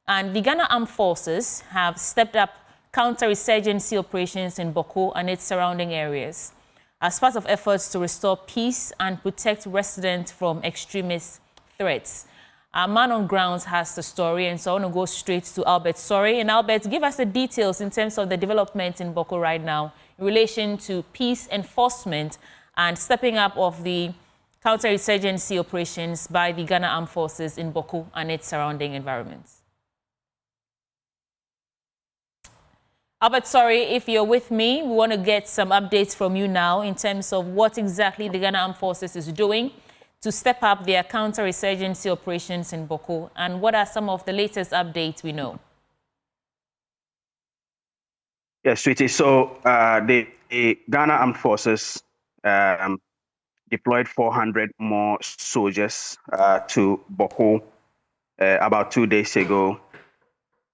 And the Ghana Armed Forces have stepped up counter-insurgency operations in Bawku and its surrounding areas as part of efforts to restore peace and protect residents from extremist threats. Our man on ground has the story, and so I want to go straight to Albert. Sorry, and Albert, give us the details in terms of the development in Bawku right now in relation to peace enforcement and stepping up of the counter-insurgency operations by the Ghana Armed Forces in Bawku and its surrounding environments. Albert, sorry, if you're with me, we want to get some updates from you now in terms of what exactly the Ghana Armed Forces is doing to step up their counter-insurgency operations in Bawku, and what are some of the latest updates we know? Yes, sweetie. So the Ghana Armed Forces deployed 400 more soldiers to Bawku about 2 days ago.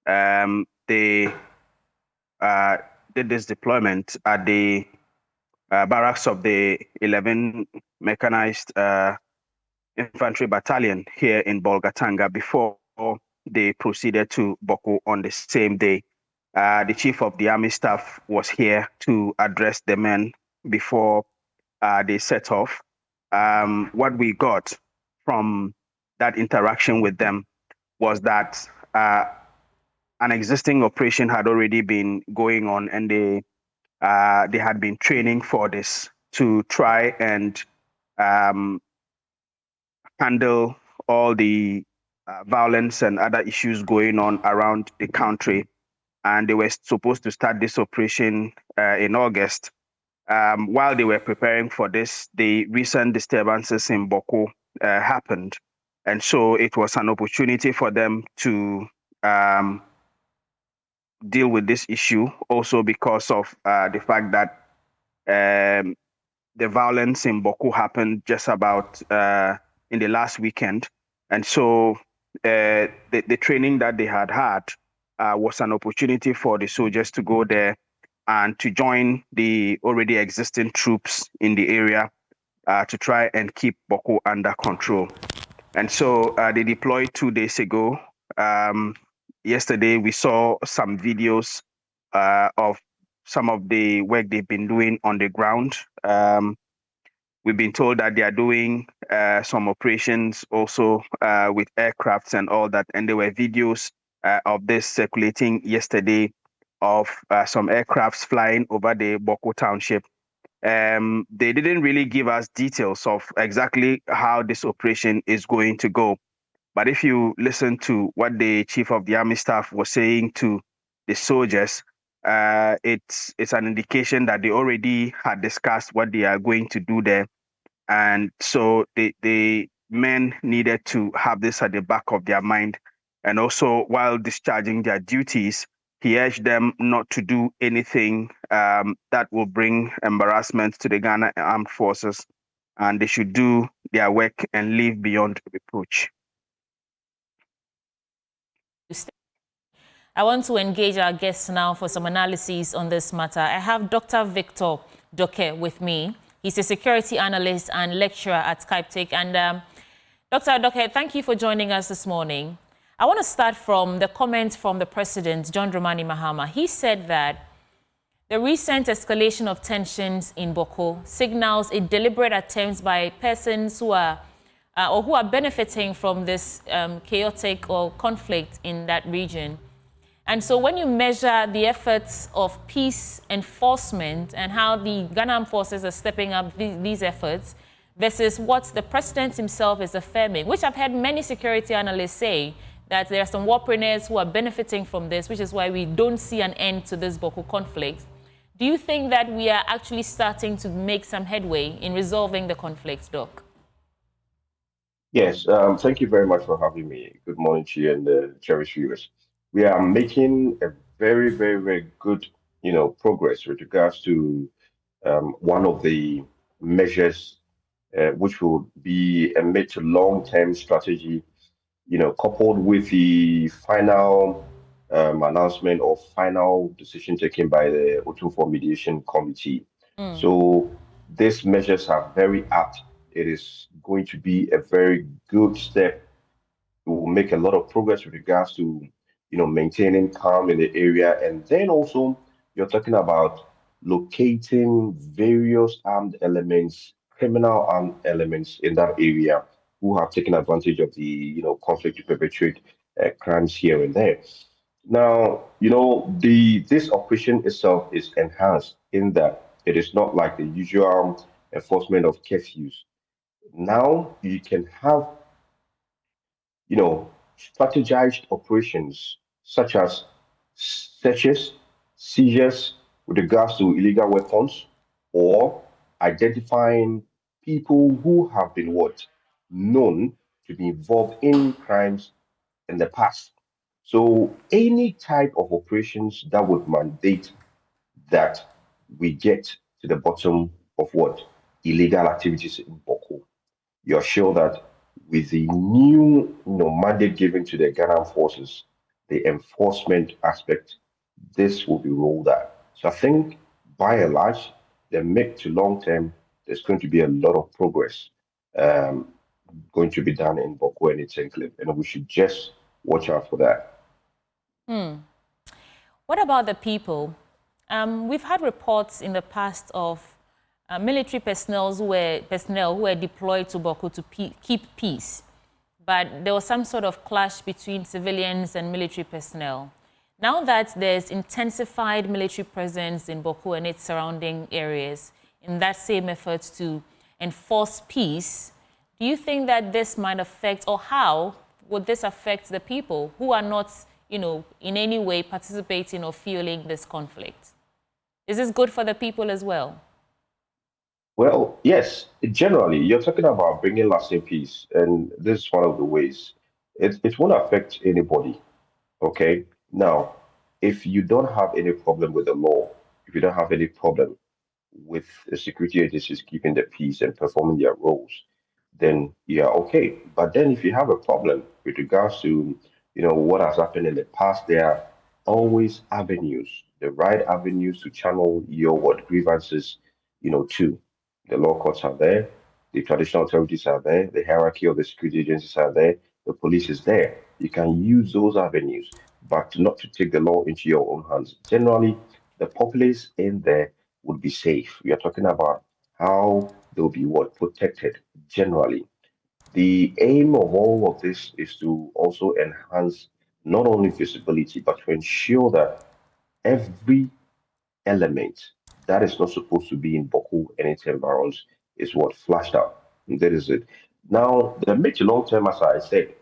They did this deployment at the barracks of the 11 Mechanized Infantry Battalion here in Bolgatanga before they proceeded to Bawku on the same day. The Chief of the Army Staff was here to address the men before they set off. What we got from that interaction with them was that an existing operation had already been going on, and they had been training for this to try and handle all the violence and other issues going on around the country. And they were supposed to start this operation in August. While they were preparing for this, the recent disturbances in Bawku happened. And so it was an opportunity for them to deal with this issue, also because of the fact that the violence in Bawku happened just about in the last weekend. And so the training that they had was an opportunity for the soldiers to go there and to join the already existing troops in the area to try and keep Bawku under control. And so they deployed 2 days ago. Yesterday, we saw some videos of some of the work they've been doing on the ground. We've been told that they are doing some operations also with aircrafts and all that. And there were videos of this circulating yesterday of some aircrafts flying over the Bawku township. They didn't really give us details of exactly how this operation is going to go. But if you listen to what the Chief of the Army Staff was saying to the soldiers, it's an indication that they already had discussed what they are going to do there. And so the men needed to have this at the back of their mind. And also, while discharging their duties, he urged them not to do anything that will bring embarrassment to the Ghana Armed Forces, and they should do their work and live beyond reproach. I want to engage our guests now for some analysis on this matter. I have Dr. Victor Doer with me. He's a security analyst and lecturer at Skype. And Dr. Doer, thank you for joining us this morning. I want to start from the comments from the President, John Dramani Mahama. He said that the recent escalation of tensions in Bawku signals a deliberate attempt by persons who are benefiting from this chaotic or conflict in that region. And so when you measure the efforts of peace enforcement and how the Ghana Armed Forces are stepping up these efforts versus what the President himself is affirming, which I've heard many security analysts say, that there are some warpreneurs who are benefiting from this, which is why we don't see an end to this Bawku conflict. Do you think that we are actually starting to make some headway in resolving the conflict, Doc? Yes, thank you very much for having me. Good morning to you and the cherished viewers. We are making a very, very, very good, progress with regards to one of the measures which will be a mid to long-term strategy, coupled with the final announcement or final decision taken by the O24 Mediation Committee. So these measures are very apt. It is going to be a very good step. It will make a lot of progress with regards to, maintaining calm in the area. And then also, you're talking about locating various armed elements, criminal armed elements in that area who have taken advantage of the, conflict to perpetrate crimes here and there. Now, the this operation itself is enhanced in that it is not like the usual enforcement of curfews. Now you can have, you know, strategized operations such as searches, seizures with regards to illegal weapons, or identifying people who have been what known to be involved in crimes in the past. So any type of operations that would mandate that we get to the bottom of what illegal activities in Boko, you're sure that with the new mandate given to the Ghana forces, the enforcement aspect, this will be rolled out. So I think by and large, the mid to long term, there's going to be a lot of progress um, going to be done in Boko and its enclave, and we should just watch out for that. What about the people? We've had reports in the past of military personnel who were deployed to Boko to keep peace, but there was some sort of clash between civilians and military personnel. Now that there's intensified military presence in Boko and its surrounding areas in that same effort to enforce peace, do you think that this might affect, or how would this affect the people who are not, in any way participating or fueling this conflict? Is this good for the people as well? Well, yes, generally, you're talking about bringing lasting peace, and this is one of the ways. It won't affect anybody. Okay. Now, if you don't have any problem with the law, if you don't have any problem with the security agencies keeping the peace and performing their roles, then yeah, okay. But then if you have a problem with regards to, what has happened in the past, there are always avenues, the right avenues to channel your what grievances, to. The law courts are there, the traditional authorities are there, the hierarchy of the security agencies are there, the police is there. You can use those avenues, but not to take the law into your own hands. Generally, the populace in there would be safe. We are talking about how they'll be what protected generally. The aim of all of this is to also enhance not only visibility, but to ensure that every element that is not supposed to be in Boku and its environs is what flashed out. And that is it. Now, the mid to long term, as I said,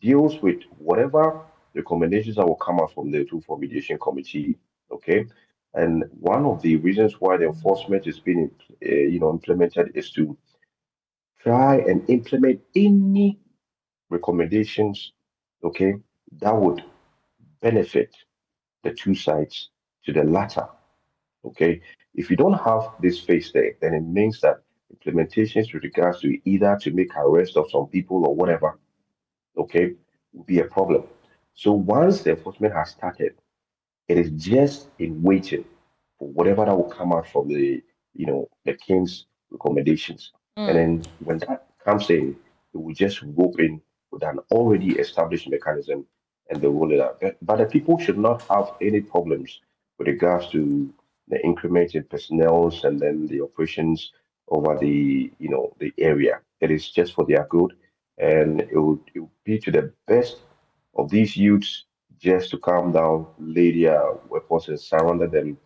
deals with whatever recommendations that will come out from the Tool for Mediation Committee. Okay, and one of the reasons why the enforcement is being, implemented is to try and implement any recommendations, okay, that would benefit the two sides to the latter. Okay, if you don't have this face there, then it means that implementations with regards to either to make arrest of some people or whatever, okay, will be a problem. So once the enforcement has started, it is just in waiting for whatever that will come out from the king's recommendations. And then when that comes in, it will just rope in with an already established mechanism and they roll it out. But the people should not have any problems with regards to the increment in personnel and then the operations over the area. It is just for their good, and it would be to the best of these youths just to calm down, lay their weapons and surrender them,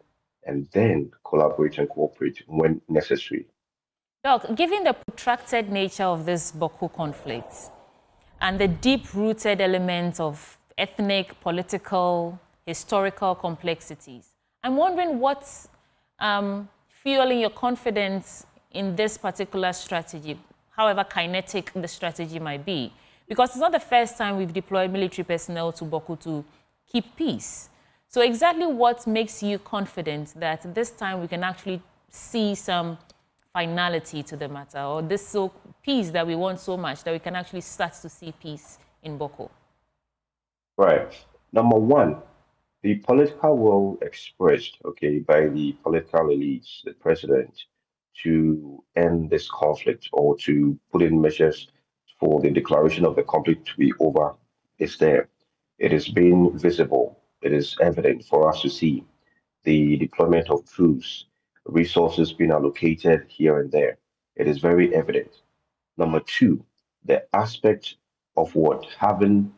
and then collaborate and cooperate when necessary. Doc, given the protracted nature of this Boko conflict and the deep-rooted elements of ethnic, political, historical complexities, I'm wondering what's fueling your confidence in this particular strategy, however kinetic the strategy might be. Because it's not the first time we've deployed military personnel to Boko to keep peace. So exactly what makes you confident that this time we can actually see some finality to the matter, or this peace that we want so much that we can actually start to see peace in Boko? Right. Number one, the political will expressed, okay, by the political elites, the president, to end this conflict or to put in measures for the declaration of the conflict to be over is there. It has been visible. It is evident for us to see the deployment of troops, resources being allocated here and there. It is very evident. Number two, the aspect of what having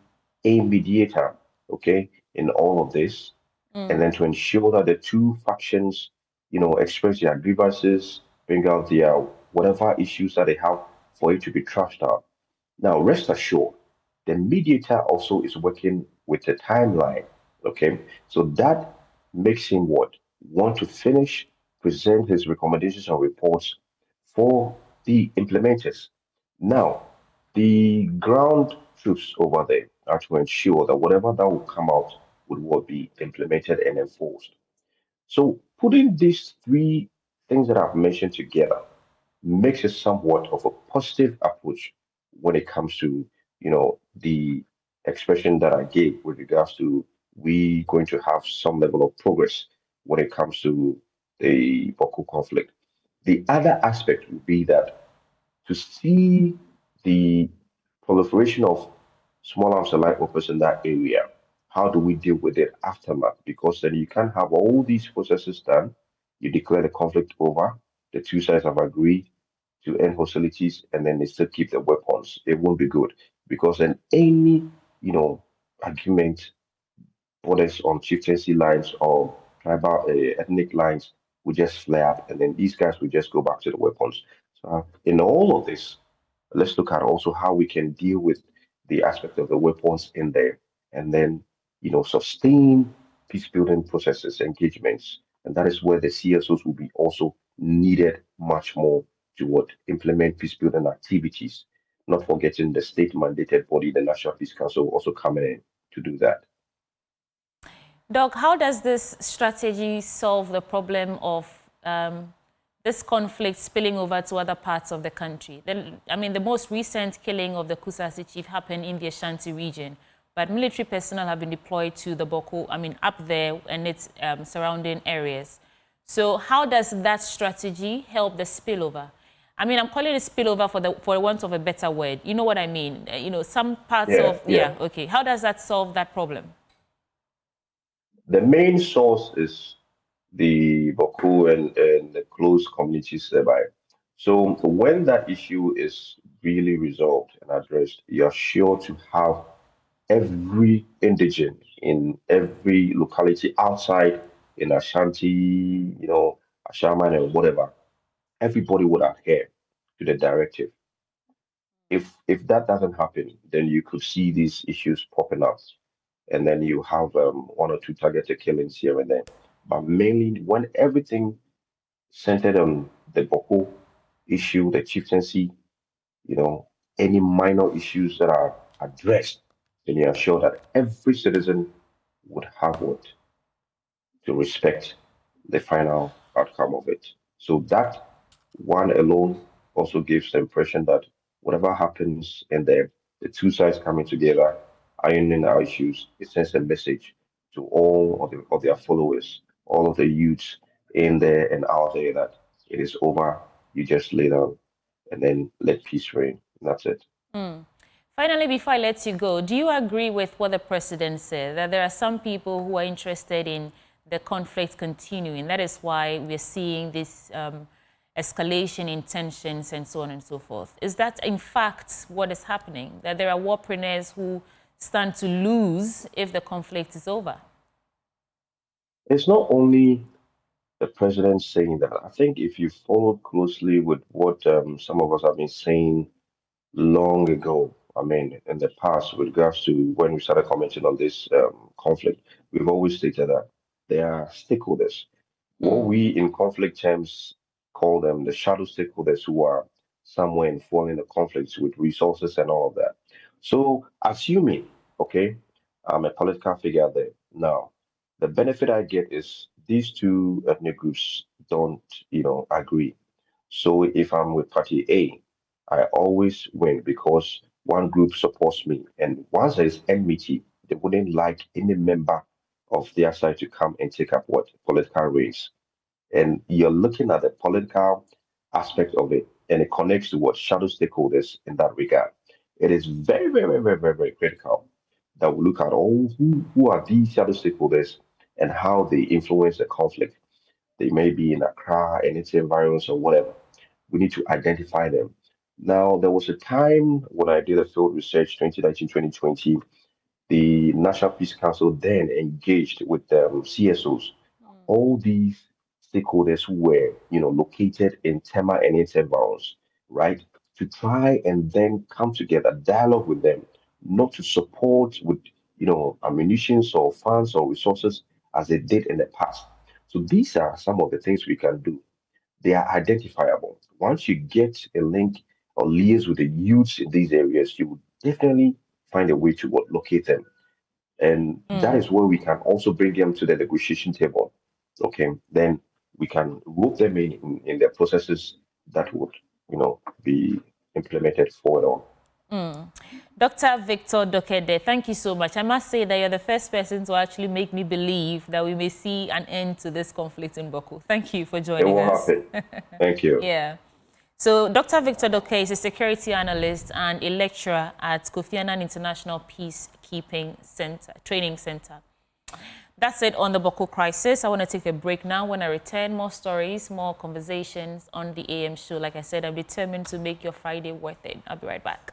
a mediator, okay, in all of this, and then to ensure that the two factions, express their grievances, bring out their whatever issues that they have for it to be trashed out. Now, rest assured, the mediator also is working with the timeline. Okay, so that makes him what? Want to finish, present his recommendations and reports for the implementers. Now, the ground troops over there are to ensure that whatever that will come out would what be implemented and enforced. So putting these three things that I've mentioned together makes it somewhat of a positive approach when it comes to, the expression that I gave with regards to we going to have some level of progress when it comes to the Boko conflict. The other aspect would be that to see the proliferation of small arms and light weapons in that area. How do we deal with it aftermath? Because then you can't have all these processes done. You declare the conflict over. The two sides have agreed to end hostilities, and then they still keep the weapons. It won't be good because then any argument borders on chieftaincy lines or tribal ethnic lines will just flare up, and then these guys will just go back to the weapons. So, in all of this, let's look at also how we can deal with the aspect of the weapons in there, and then sustain peace building processes, engagements, and that is where the CSOs will be also needed much more to what implement peace building activities. Not forgetting the state mandated body, the National Peace Council, also coming in to do that. Doc, how does this strategy solve the problem of this conflict spilling over to other parts of the country? The most recent killing of the Kusasi chief happened in the Ashanti region, but military personnel have been deployed to the Boko, up there and its surrounding areas. So how does that strategy help the spillover? I'm calling it spillover for want of a better word. You know what I mean? Some parts okay. How does that solve that problem? The main source is the Baku and the close communities nearby. So when that issue is really resolved and addressed, you're sure to have every indigent in every locality outside in Ashanti, Ashaman and whatever, everybody would adhere to the directive. If that doesn't happen, then you could see these issues popping up, and then you have one or two targeted killings here and there. But mainly when everything centered on the Boko issue, the chieftaincy, you know, any minor issues that are addressed, then you are sure that every citizen would have what to respect the final outcome of it. So that one alone also gives the impression that whatever happens in there, the two sides coming together, ironing out issues, it sends a message to all of their followers, all of the youths in there and out there that it is over. You just lay down and then let peace reign. And that's it. Finally, before I let you go, do you agree with what the president said, that there are some people who are interested in the conflict continuing? That is why we're seeing this escalation in tensions and so on and so forth. Is that, in fact, what is happening? That there are warpreneurs who stand to lose if the conflict is over? It's not only the president saying that. I think if you followed closely with what some of us have been saying long ago, in the past, with regards to when we started commenting on this conflict, we've always stated that there are stakeholders. What we in conflict terms call them the shadow stakeholders who are somewhere involved in the conflicts with resources and all of that. So, assuming, okay, I'm a political figure there. Now, the benefit I get is these two ethnic groups don't, agree. So if I'm with party A, I always win because one group supports me. And once there's enmity, they wouldn't like any member of their side to come and take up what political reins. And you're looking at the political aspect of it, and it connects to what shadow stakeholders in that regard. It is very, very, very, very, very critical that will look at all who are these shadow stakeholders and how they influence the conflict. They may be in Accra and its environs or whatever. We need to identify them. Now, there was a time when I did a field research, 2019, 2020, the National Peace Council then engaged with CSOs, all these stakeholders who were, located in Tema and its environs, right, to try and then come together, dialogue with them, not to support with, ammunitions or funds or resources as they did in the past. So these are some of the things we can do. They are identifiable. Once you get a link or liaise with the youths in these areas, you will definitely find a way to locate them. And that is where we can also bring them to the negotiation table. Okay, then we can rope them in the processes that would, be implemented forward on. Dr. Victor Doer, thank you so much. I must say that you're the first person to actually make me believe that we may see an end to this conflict in Bawku. Thank you for It joining will us. happen. Thank you. Yeah. So Dr. Victor Doer is a security analyst and a lecturer at Kofi Annan International Peacekeeping Center, Training Center. That's it on the Bawku crisis. I want to take a break now. When I return, more stories, more conversations on the AM show. Like I said, I'm determined to make your Friday worth it. I'll be right back.